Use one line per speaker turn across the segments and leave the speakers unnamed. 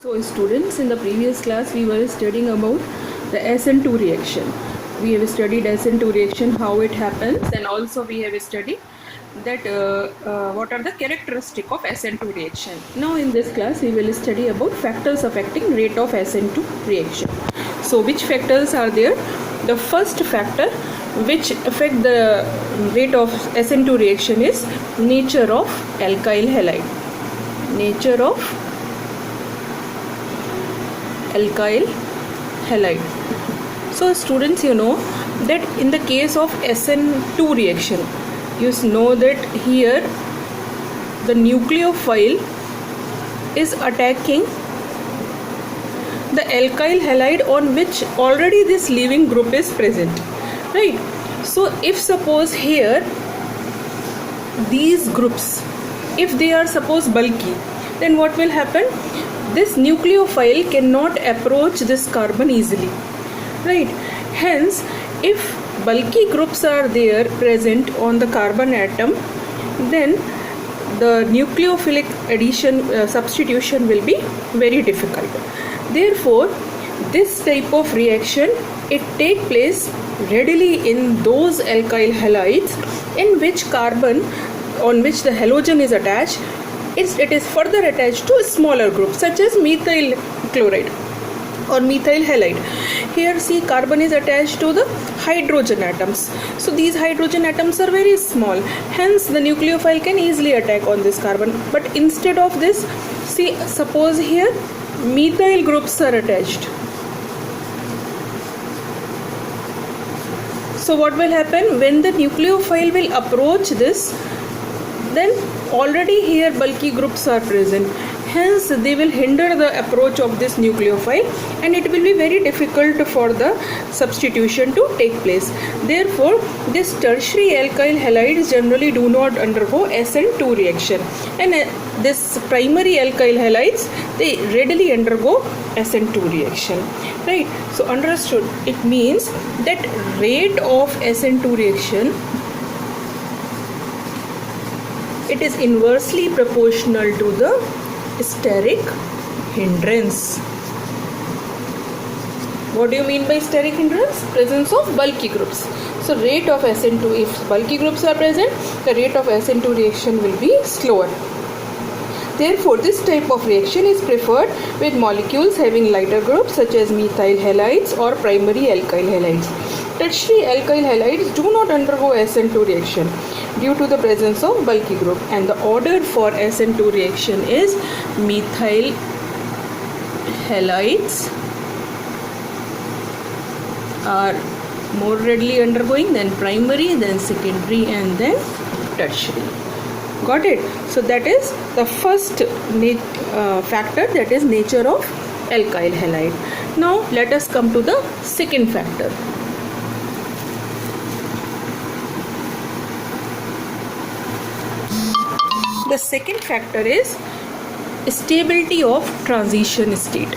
So students, in the previous class we were studying about the SN2 reaction. We have studied SN2 reaction, how it happens, and also we have studied that what are the characteristics of SN2 reaction. Now in this class we will study about factors affecting rate of SN2 reaction. So which factors are there? The first factor which affect the rate of SN2 reaction is nature of alkyl halide. Nature of alkyl halide. So students, you know that in the case of SN2 reaction, you know that here the nucleophile is attacking the alkyl halide on which already this leaving group is present, right? So if suppose here these groups, if they are suppose bulky, then what will happen? This nucleophile cannot approach this carbon easily, right? Hence, if bulky groups are there present on the carbon atom, then the nucleophilic addition substitution will be very difficult. Therefore, this type of reaction, it take place readily in those alkyl halides in which carbon on which the halogen is attached, it is further attached to a smaller group such as methyl chloride or methyl halide. Here see, carbon is attached to the hydrogen atoms. So these hydrogen atoms are very small. Hence the nucleophile can easily attack on this carbon. But instead of this, see, suppose here methyl groups are attached. So what will happen when the nucleophile will approach this? Then already here bulky groups are present, hence they will hinder the approach of this nucleophile and it will be very difficult for the substitution to take place. Therefore, this tertiary alkyl halides generally do not undergo SN2 reaction, and this primary alkyl halides, they readily undergo SN2 reaction, right? So understood, it means that rate of SN2 reaction, it is inversely proportional to the steric hindrance. What do you mean by steric hindrance? Presence of bulky groups. So rate of SN2, if bulky groups are present, the rate of SN2 reaction will be slower. Therefore, this type of reaction is preferred with molecules having lighter groups such as methyl halides or primary alkyl halides. Tertiary alkyl halides do not undergo SN2 reaction due to the presence of bulky group, and the order for SN2 reaction is methyl halides are more readily undergoing than primary, then secondary, and then tertiary. Got it? So that is the first factor, that is nature of alkyl halide. Now let us come to the second factor. The second factor is stability of transition state.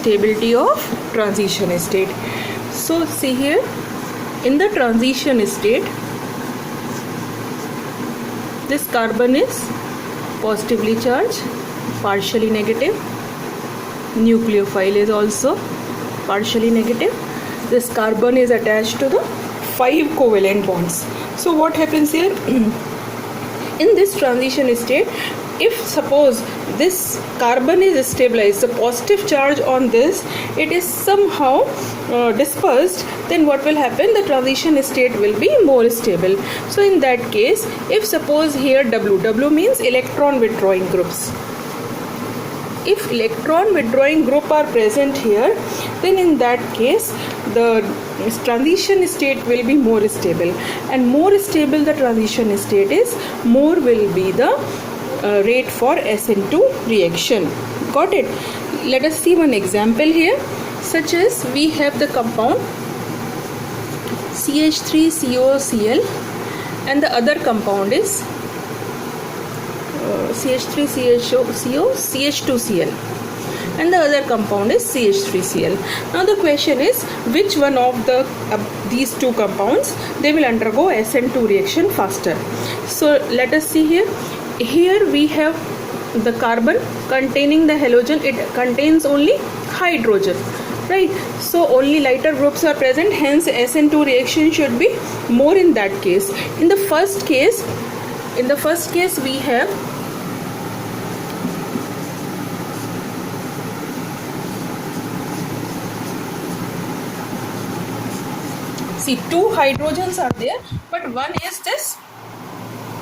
Stability of transition state. So see here, in the transition state, this carbon is positively charged, partially negative. Nucleophile is also partially negative. This carbon is attached to the 5 covalent bonds. So what happens here? In this transition state, if suppose this carbon is stabilized, the positive charge on this, it is somehow dispersed, then what will happen? The transition state will be more stable. So in that case, if suppose here W means electron withdrawing groups. If electron withdrawing group are present here, then in that case the transition state will be more stable, and more stable the transition state is, more will be the rate for SN2 reaction. Got it? Let us see one example here, such as we have the compound CH3COCl and the other compound is CH3CHO, CH2Cl. and the other compound is CH3Cl. Now the question is, which one of these two compounds they will undergo SN2 reaction faster? So let us see here. Here we have the carbon containing the halogen. It contains only hydrogen, right? So only lighter groups are present, hence SN2 reaction should be more in that case. In the first case we have see, two hydrogens are there, but one is this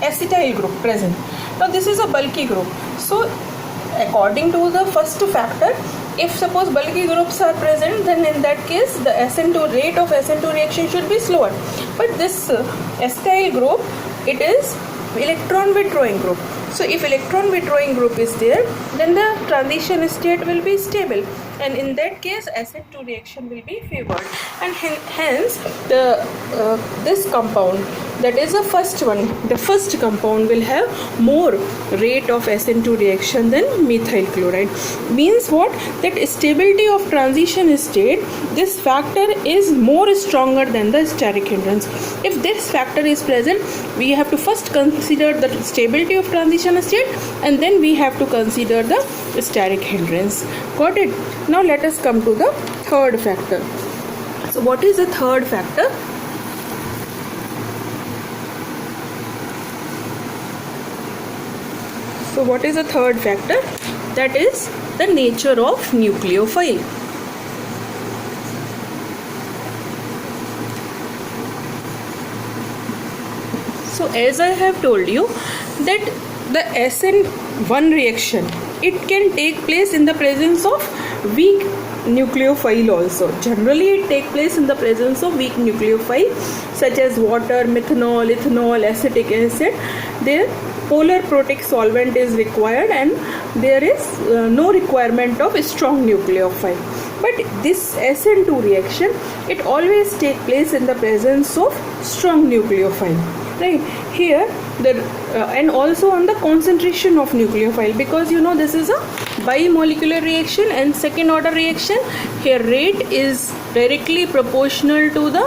acetyl group present. Now this is a bulky group. So according to the first factor, if suppose bulky groups are present, then in that case the SN2 rate of SN2 reaction should be slower. But this acetyl group, it is electron withdrawing group. So if electron withdrawing group is there, then the transition state will be stable, and in that case SN2 reaction will be favored, and hence this compound, that is the first one, the first compound will have more rate of SN2 reaction than methyl chloride. Means what? That stability of transition state, this factor is more stronger than the steric hindrance. If this factor is present, we have to first consider the stability of transition state, and then we have to consider the steric hindrance. Got it? Now let us come to the third factor. So what is the third factor? So what is the third factor? That is the nature of nucleophile. So as I have told you that the SN1 reaction, it can take place in the presence of weak nucleophile also. Generally it takes place in the presence of weak nucleophile such as water, methanol, ethanol, acetic acid. Their polar protic solvent is required, and there is no requirement of a strong nucleophile. But this SN2 reaction, it always takes place in the presence of strong nucleophile, right? Here and also on the concentration of nucleophile, because you know this is a bimolecular reaction and second order reaction. Here rate is directly proportional to the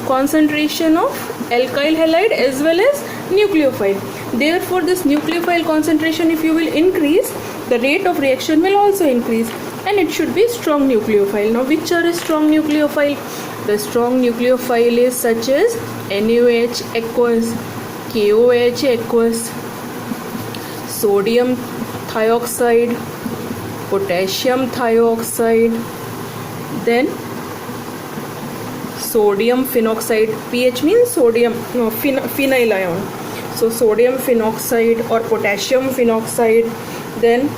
concentration of alkyl halide as well as nucleophile. Therefore this nucleophile concentration, if you will increase, the rate of reaction will also increase, and it should be strong nucleophile. Now which are a strong nucleophile? The strong nucleophile is such as NaOH aqueous, KOH aqueous, sodium thioxide, potassium thioxide, then sodium phenoxide. pH means sodium, no, phenyl ion. So sodium phenoxide or potassium phenoxide. Then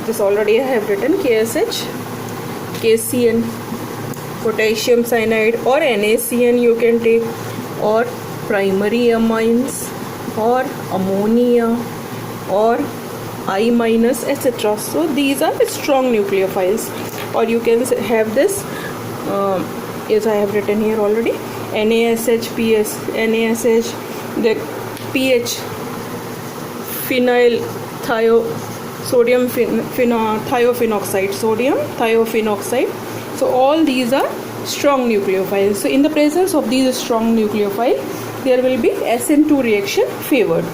this already I have written, KSH, KCN, potassium cyanide, or NaCN you can take, or primary amines, or ammonia, or I minus, etc. So these are the strong nucleophiles. Or you can have this as I have written here already, NaSH, PS, NaSH, the pH, phenyl sodium thiophenoxide, sodium thiophenoxide. So all these are strong nucleophiles. So in the presence of these strong nucleophiles, there will be SN2 reaction favored.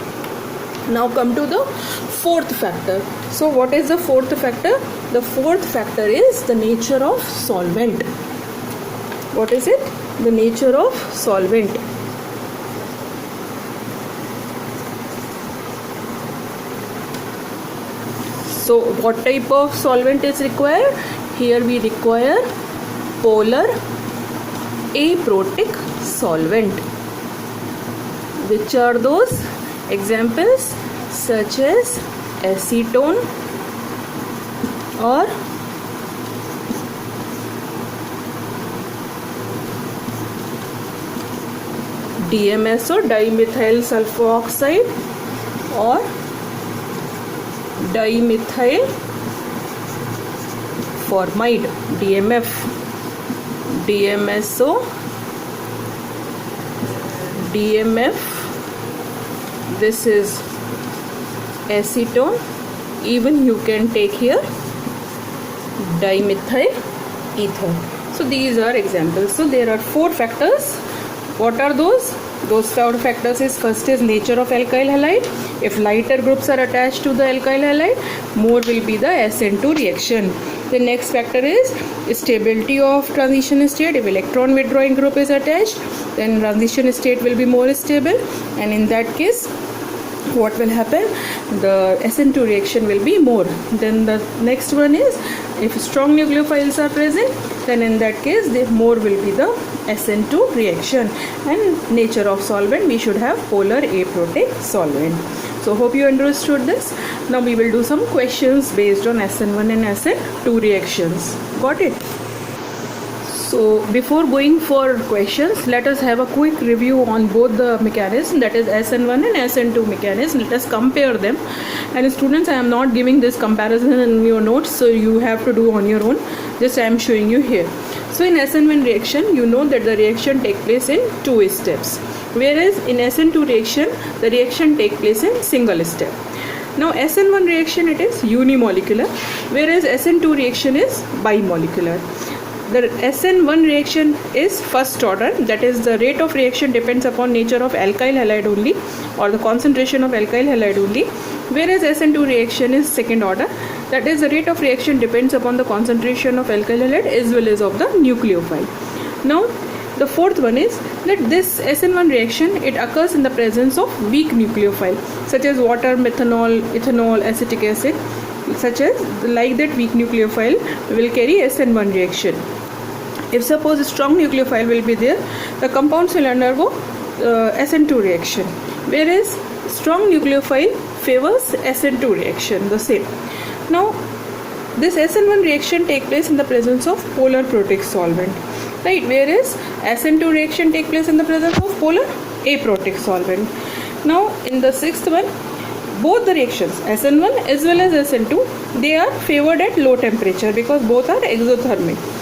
Now come to the fourth factor. So what is the fourth factor? The fourth factor is the nature of solvent. What is it? The nature of solvent. So what type of solvent is required? Here we require polar aprotic solvent. Which are those? Examples such as acetone or DMSO, dimethyl sulfoxide, or dimethyl formide, DMF, DMSO, DMF. This is acetone, even you can take here dimethyl ether. So these are examples. So there are 4 factors. What are those? Those 4 factors is, first is nature of alkyl halide. If lighter groups are attached to the alkyl halide, more will be the SN2 reaction. The next factor is stability of transition state. If electron withdrawing group is attached, then transition state will be more stable, and in that case what will happen? The SN2 reaction will be more. Then the next one is, if strong nucleophiles are present, then in that case more will be the SN2 reaction. And nature of solvent, we should have polar aprotic solvent. So hope you understood this. Now we will do some questions based on SN1 and SN2 reactions. Got it? So before going for questions, let us have a quick review on both the mechanism, that is SN1 and SN2 mechanism. Let us compare them. And students, I am not giving this comparison in your notes, so you have to do on your own. Just I am showing you here. So in SN1 reaction, you know that the reaction take place in 2 steps, whereas in SN2 reaction, the reaction take place in single step. Now SN1 reaction, it is unimolecular, whereas SN2 reaction is bimolecular. The SN1 reaction is first order, that is the rate of reaction depends upon nature of alkyl halide only, or the concentration of alkyl halide only, whereas SN2 reaction is second order, that is the rate of reaction depends upon the concentration of alkyl halide as well as of the nucleophile. Now the fourth one is that this SN1 reaction, it occurs in the presence of weak nucleophile such as water, methanol, ethanol, acetic acid, such as like that weak nucleophile will carry SN1 reaction. If suppose a strong nucleophile will be there, the compounds will undergo SN2 reaction, whereas strong nucleophile favors SN2 reaction, the same. Now this SN1 reaction take place in the presence of polar protic solvent, right, whereas SN2 reaction take place in the presence of polar aprotic solvent. Now in the sixth one, both the reactions SN1 as well as SN2, they are favored at low temperature because both are exothermic.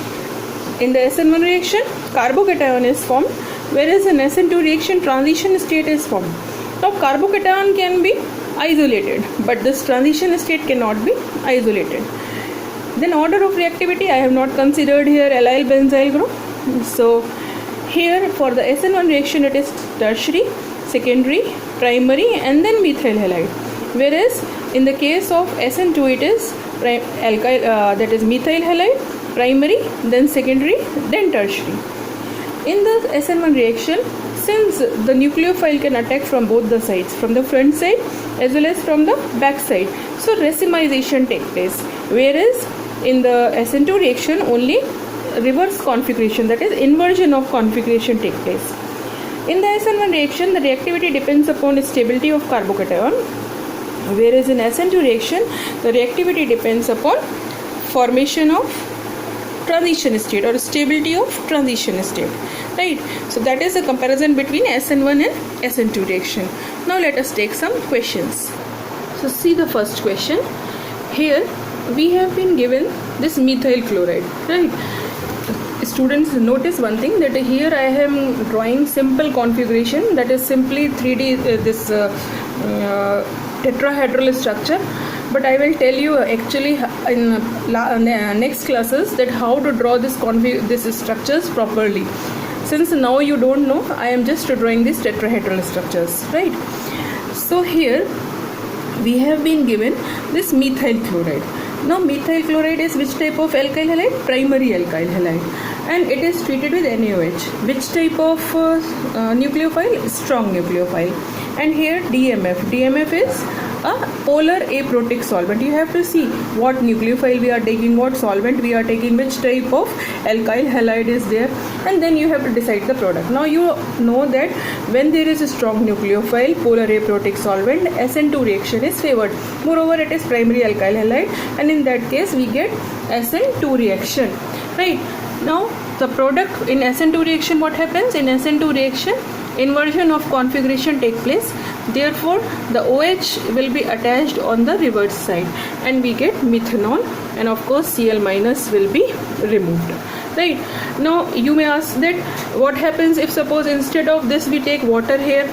In the SN1 reaction, carbocation is formed, whereas in SN2 reaction, transition state is formed. Now carbocation can be isolated, but this transition state cannot be isolated. Then order of reactivity, I have not considered here allyl benzyl group. So here for the SN1 reaction, it is tertiary, secondary, primary, and then methyl halide. Whereas in the case of SN2, it is alkyl, that is methyl halide, primary, then secondary, then tertiary. In the SN1 reaction, since the nucleophile can attack from both the sides, from the front side as well as from the back side, so racemization take place. Whereas in the SN2 reaction, only reverse configuration, that is inversion of configuration take place. In the SN1 reaction, the reactivity depends upon stability of carbocation, whereas in SN2 reaction, the reactivity depends upon formation of transition state or stability of transition state, right? So that is the comparison between SN1 and SN2 reaction. Now let us take some questions. So see the first question. Here we have been given this methyl chloride, right? Students, notice one thing, that here I am drawing simple configuration, that is simply 3D tetrahedral structure, but I will tell you actually in next classes that how to draw this structures properly. Since now you don't know, I am just drawing these tetrahedral structures, right? So here we have been given this methyl chloride. Now methyl chloride is which type of alkyl halide? Primary alkyl halide, and it is treated with NaOH. Which type of nucleophile? Strong nucleophile. And here DMF. DMF is a polar aprotic solvent. You have to see what nucleophile we are taking, what solvent we are taking, which type of alkyl halide is there, and then you have to decide the product. Now you know that when there is a strong nucleophile, polar aprotic solvent, SN2 reaction is favored. Moreover, it is primary alkyl halide, and in that case we get SN2 reaction, right? Now the product in SN2 reaction, what happens? In SN2 reaction, inversion of configuration take place, therefore the OH will be attached on the reverse side and we get methanol, and of course Cl- will be removed, right? Now you may ask that what happens if suppose instead of this we take water here.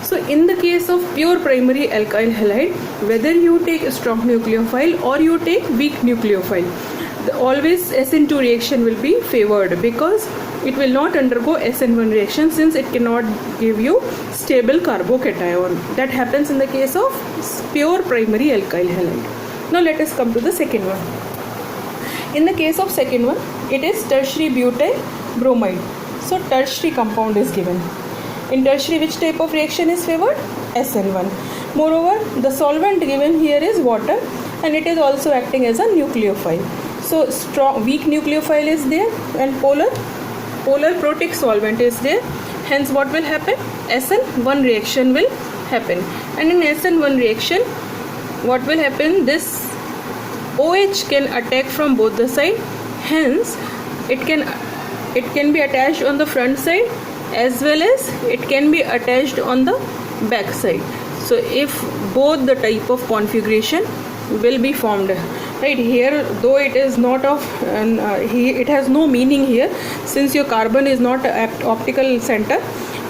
So in the case of pure primary alkyl halide, whether you take a strong nucleophile or you take weak nucleophile, always SN2 reaction will be favored because it will not undergo SN1 reaction, since it cannot give you stable carbocation. That happens in the case of pure primary alkyl halide. Now let us come to the second one. In the case of second one, it is tertiary butyl bromide. So tertiary compound is given. In tertiary, which type of reaction is favored? SN1. Moreover, the solvent given here is water, and it is also acting as a nucleophile. So strong weak nucleophile is there, and polar protic solvent is there. Hence what will happen? SN1 reaction will happen. And in SN1 reaction, what will happen? This OH can attack from both the side. Hence it can be attached on the front side as well as it can be attached on the back side. So if both the type of configuration will be formed, right here, though it is not of it has no meaning here, since your carbon is not optical center,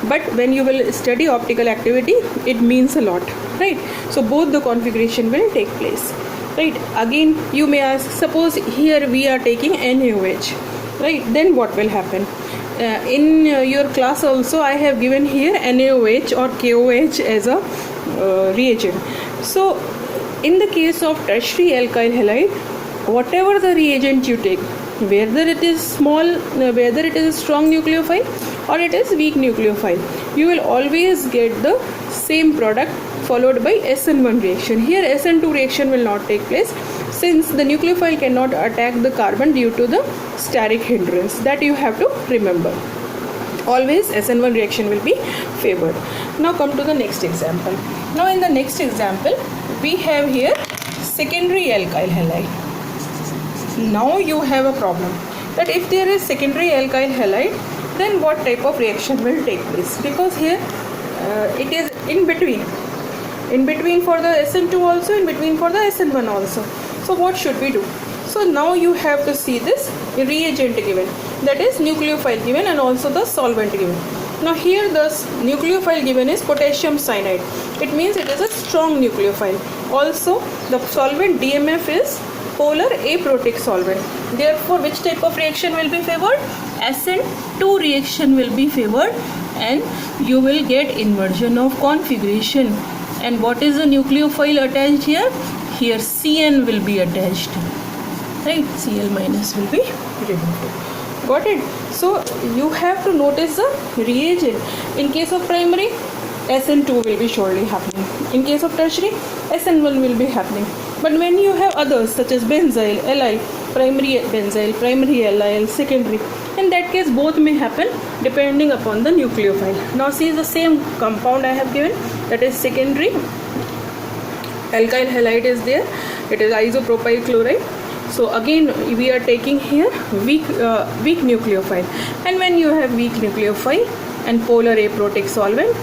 but when you will study optical activity, it means a lot, right? So both the configuration will take place, right? Again you may ask, suppose here we are taking NaOH, right? Then what will happen? In your class also I have given here NaOH or KOH as a reagent. So in the case of tertiary alkyl halide, whatever the reagent you take, whether it is whether it is a strong nucleophile or it is weak nucleophile, you will always get the same product followed by SN1 reaction. Here SN2 reaction will not take place, since the nucleophile cannot attack the carbon due to the steric hindrance. That you have to remember. Always SN1 reaction will be favored. Now come to the next example. Now in the next example, we have here secondary alkyl halide. Now you have a problem that if there is secondary alkyl halide, then what type of reaction will take place? Because here it is in between for the SN2 also, in between for the SN1 also. So what should we do? So now you have to see this reagent given, that is nucleophile given and also the solvent given. Now here the nucleophile given is potassium cyanide. It means it is a strong nucleophile. Also the solvent DMF is polar aprotic solvent. Therefore which type of reaction will be favored? SN2 reaction will be favored, and you will get inversion of configuration. And what is the nucleophile attached here? Here Cn will be attached, right? Cl minus will be removed. Got it? So you have to notice the reagent. In case of primary, SN2 will be surely happening. In case of tertiary, SN1 will be happening. But when you have others such as benzyl, allyl, primary benzyl, primary allyl, secondary, in that case both may happen depending upon the nucleophile. Now see the same compound I have given, that is secondary alkyl halide is there. It is isopropyl chloride. So again we are taking here weak nucleophile, and when you have weak nucleophile and polar protic solvent,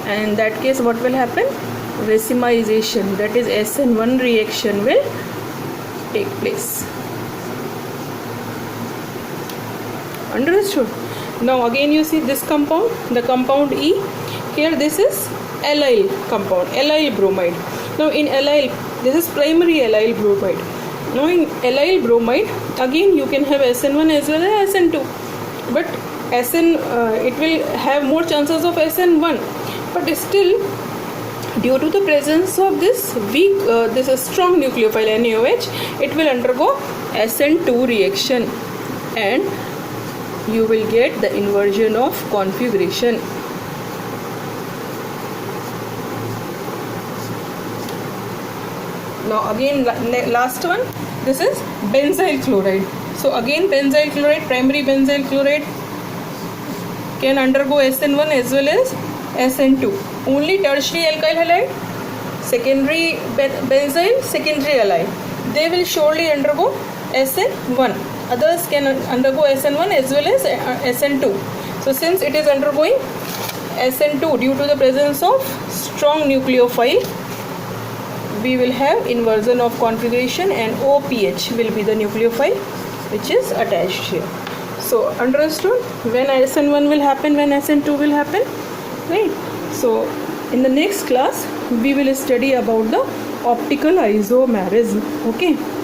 and in that case what will happen? Racemization, that is SN1 reaction will take place. Understood? Now again you see this compound, the compound E. Here this is allyl compound, allyl bromide. Now in allyl, this is primary allyl bromide. Now in allyl bromide, again you can have SN1 as well as SN2, but it will have more chances of SN1, but still due to the presence of this strong nucleophile NaOH, it will undergo SN2 reaction, and you will get the inversion of configuration. Now again last one, this is benzyl chloride. So again benzyl chloride, primary benzyl chloride can undergo SN1 as well as SN2. Only tertiary alkyl halide, secondary benzyl, secondary allyl, they will surely undergo SN1. Others can undergo SN1 as well as SN2. So since it is undergoing SN2 due to the presence of strong nucleophile, we will have inversion of configuration, and OPH will be the nucleophile which is attached here. So understood when SN1 will happen, when SN2 will happen? right? So in the next class we will study about the optical isomerism. Okay.